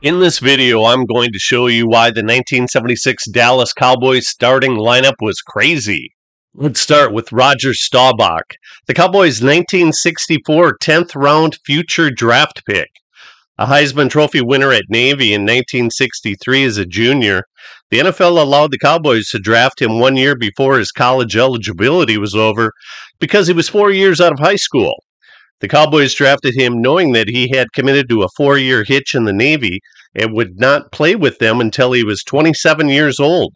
In this video, I'm going to show you why the 1976 Dallas Cowboys starting lineup was crazy. Let's start with Roger Staubach, the Cowboys' 1964 10th round future draft pick. A Heisman Trophy winner at Navy in 1963 as a junior, the NFL allowed the Cowboys to draft him 1 year before his college eligibility was over because he was 4 years out of high school. The Cowboys drafted him knowing that he had committed to a 4-year hitch in the Navy and would not play with them until he was 27 years old.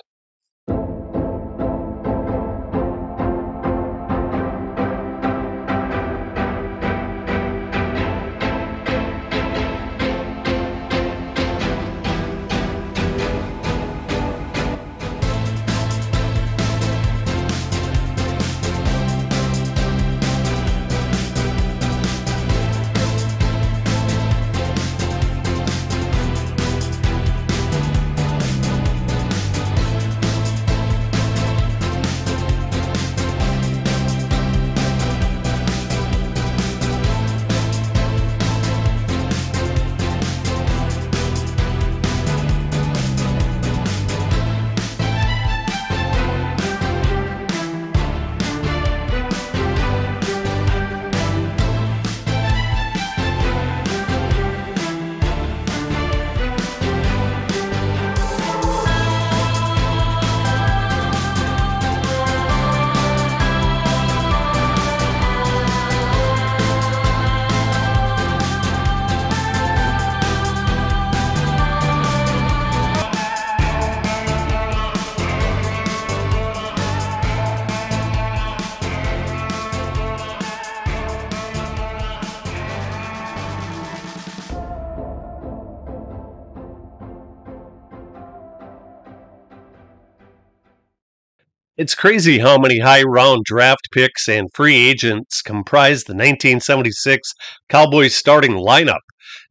It's crazy how many high-round draft picks and free agents comprise the 1976 Cowboys starting lineup.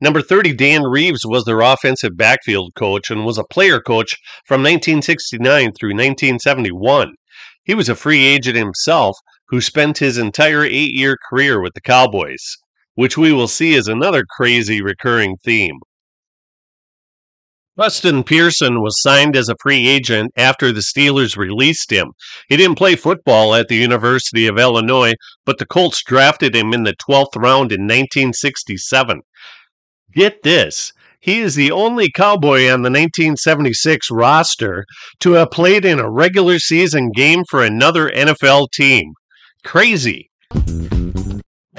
Number 30, Dan Reeves, was their offensive backfield coach and was a player coach from 1969 through 1971. He was a free agent himself who spent his entire 8-year career with the Cowboys, which we will see is another crazy recurring theme. Preston Pearson was signed as a free agent after the Steelers released him. He didn't play football at the University of Illinois, but the Colts drafted him in the 12th round in 1967. Get this, he is the only Cowboy on the 1976 roster to have played in a regular season game for another NFL team. Crazy.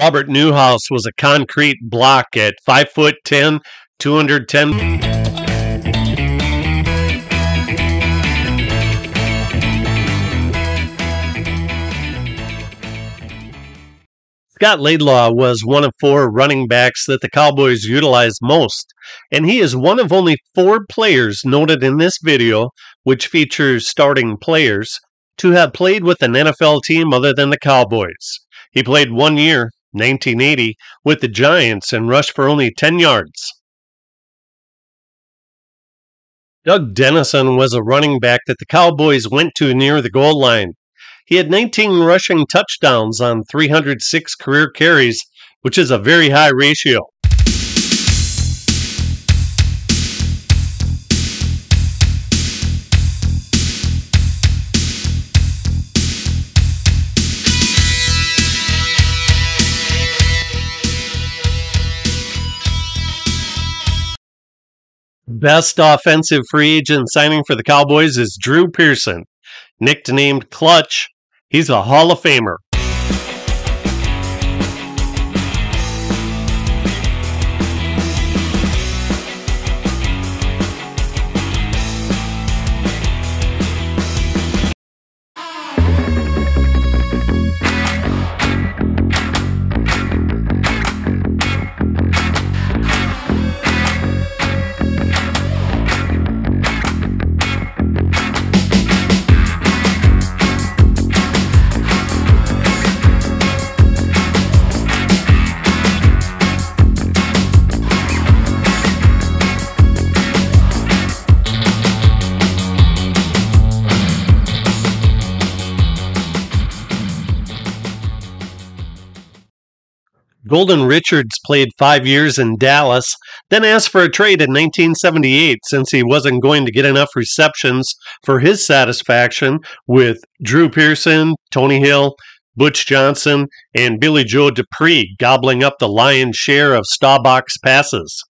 Robert Newhouse was a concrete block at 5'10", 210. Scott Laidlaw was one of 4 running backs that the Cowboys utilized most, and he is one of only 4 players noted in this video, which features starting players, to have played with an NFL team other than the Cowboys. He played 1 year, 1980, with the Giants and rushed for only 10 yards. Doug Dennison was a running back that the Cowboys went to near the goal line. He had 19 rushing touchdowns on 306 career carries, which is a very high ratio. Best offensive free agent signing for the Cowboys is Drew Pearson. Nicknamed Clutch, he's a Hall of Famer. Golden Richards played 5 years in Dallas, then asked for a trade in 1978 since he wasn't going to get enough receptions for his satisfaction with Drew Pearson, Tony Hill, Butch Johnson, and Billy Joe Dupree gobbling up the lion's share of Staubach's passes.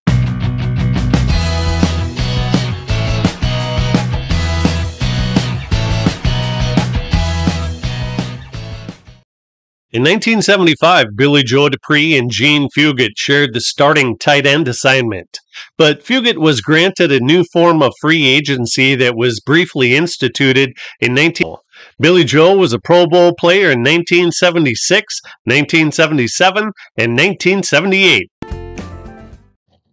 In 1975, Billy Joe Dupree and Gene Fugate shared the starting tight end assignment, but Fugate was granted a new form of free agency that was briefly instituted in 19... Billy Joe was a Pro Bowl player in 1976, 1977, and 1978.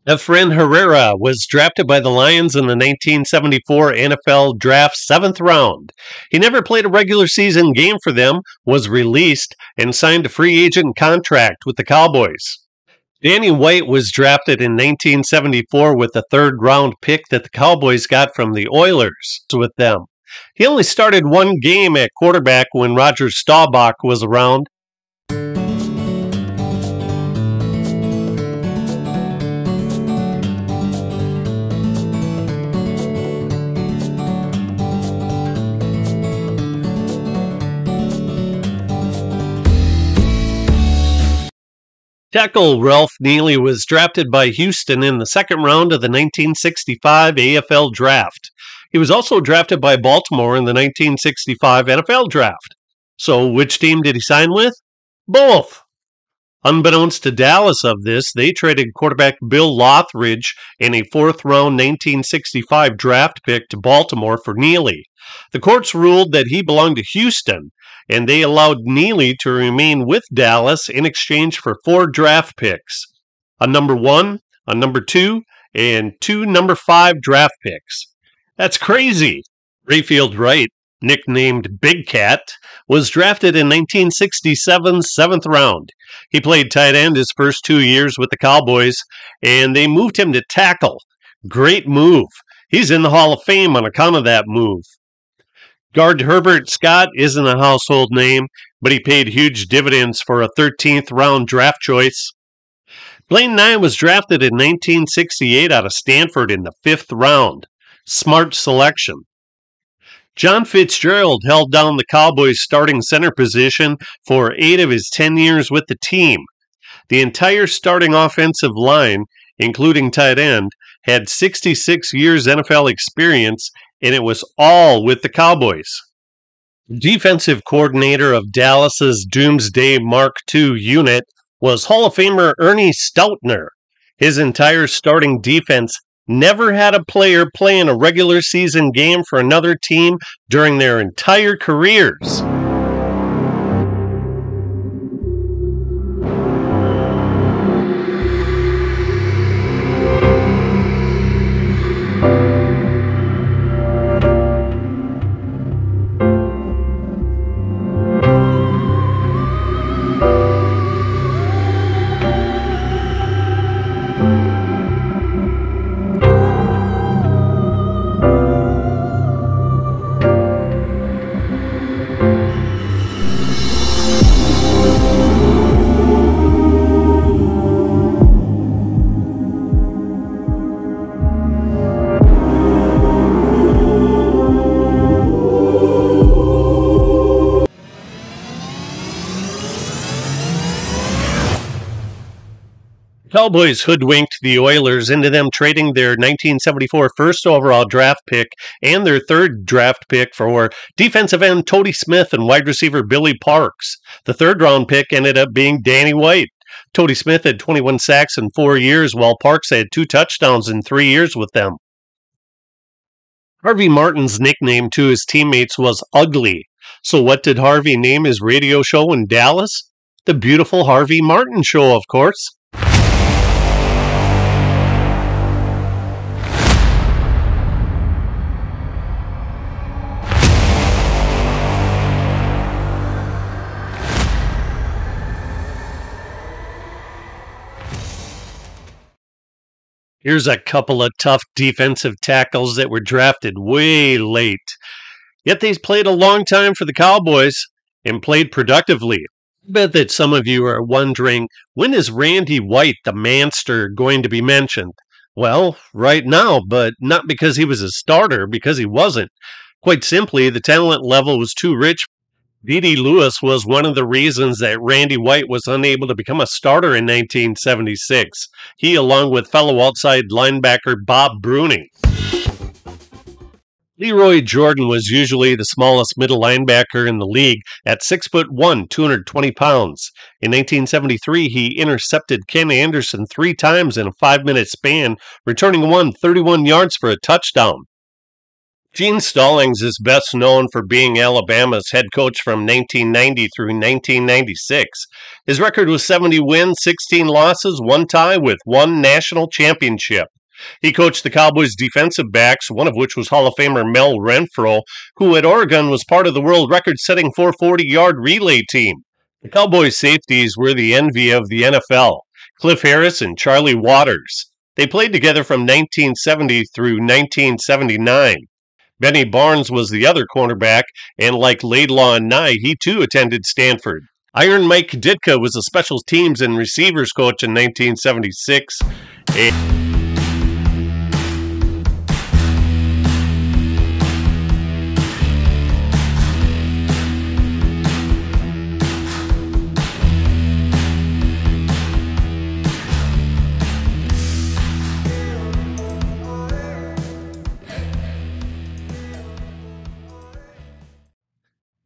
Efren Herrera was drafted by the Lions in the 1974 NFL Draft 7th round. He never played a regular season game for them, was released, and signed a free agent contract with the Cowboys. Danny White was drafted in 1974 with the 3rd round pick that the Cowboys got from the Oilers with them. He only started one game at quarterback when Roger Staubach was around. Tackle Ralph Neely was drafted by Houston in the 2nd round of the 1965 AFL Draft. He was also drafted by Baltimore in the 1965 NFL Draft. So, which team did he sign with? Both! Unbeknownst to Dallas of this, they traded quarterback Bill Lothridge and a 4th round 1965 draft pick to Baltimore for Neely. The courts ruled that he belonged to Houston, and they allowed Neely to remain with Dallas in exchange for 4 draft picks, a number 1, a number 2, and 2 number 5 draft picks. That's crazy! Rayfield Wright, nicknamed Big Cat, was drafted in 1967's 7th round. He played tight end his first 2 years with the Cowboys, and they moved him to tackle. Great move. He's in the Hall of Fame on account of that move. Guard Herbert Scott isn't a household name, but he paid huge dividends for a 13th round draft choice. Blaine Nye was drafted in 1968 out of Stanford in the 5th round. Smart selection. John Fitzgerald held down the Cowboys' starting center position for 8 of his 10 years with the team. The entire starting offensive line, including tight end, had 66 years NFL experience, and it was all with the Cowboys. Defensive coordinator of Dallas's Doomsday Mark II unit was Hall of Famer Ernie Stoutner. His entire starting defense never had a player play in a regular season game for another team during their entire careers. Cowboys hoodwinked the Oilers into them trading their 1974 first overall draft pick and their 3rd draft pick for defensive end Tody Smith and wide receiver Billy Parks. The 3rd round pick ended up being Danny White. Tody Smith had 21 sacks in 4 years, while Parks had 2 touchdowns in 3 years with them. Harvey Martin's nickname to his teammates was Ugly. So what did Harvey name his radio show in Dallas? The Beautiful Harvey Martin Show, of course. Here's a couple of tough defensive tackles that were drafted way late. Yet they played a long time for the Cowboys and played productively. I bet that some of you are wondering, when is Randy White, the Manster, going to be mentioned? Well, right now, but not because he was a starter, because he wasn't. Quite simply, the talent level was too rich. D.D. Lewis was one of the reasons that Randy White was unable to become a starter in 1976. He, along with fellow outside linebacker Bob Bruning. Leroy Jordan was usually the smallest middle linebacker in the league at 6'1", 220 pounds. In 1973, he intercepted Ken Anderson 3 times in a 5-minute span, returning 31 yards for a touchdown. Gene Stallings is best known for being Alabama's head coach from 1990 through 1996. His record was 70 wins, 16 losses, 1 tie with 1 national championship. He coached the Cowboys' defensive backs, one of which was Hall of Famer Mel Renfro, who at Oregon was part of the world record-setting 440-yard relay team. The Cowboys' safeties were the envy of the NFL, Cliff Harris and Charlie Waters. They played together from 1970 through 1979. Benny Barnes was the other cornerback, and like Laidlaw and Nye, he too attended Stanford. Iron Mike Ditka was a special teams and receivers coach in 1976.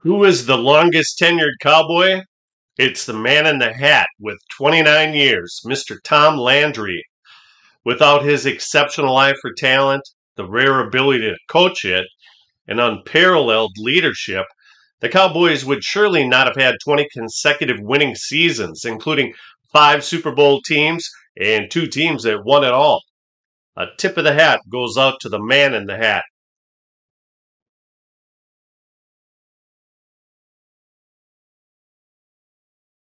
Who is the longest tenured Cowboy? It's the man in the hat with 29 years, Mr. Tom Landry. Without his exceptional eye for talent, the rare ability to coach it, and unparalleled leadership, the Cowboys would surely not have had 20 consecutive winning seasons, including 5 Super Bowl teams and 2 teams that won it all. A tip of the hat goes out to the man in the hat.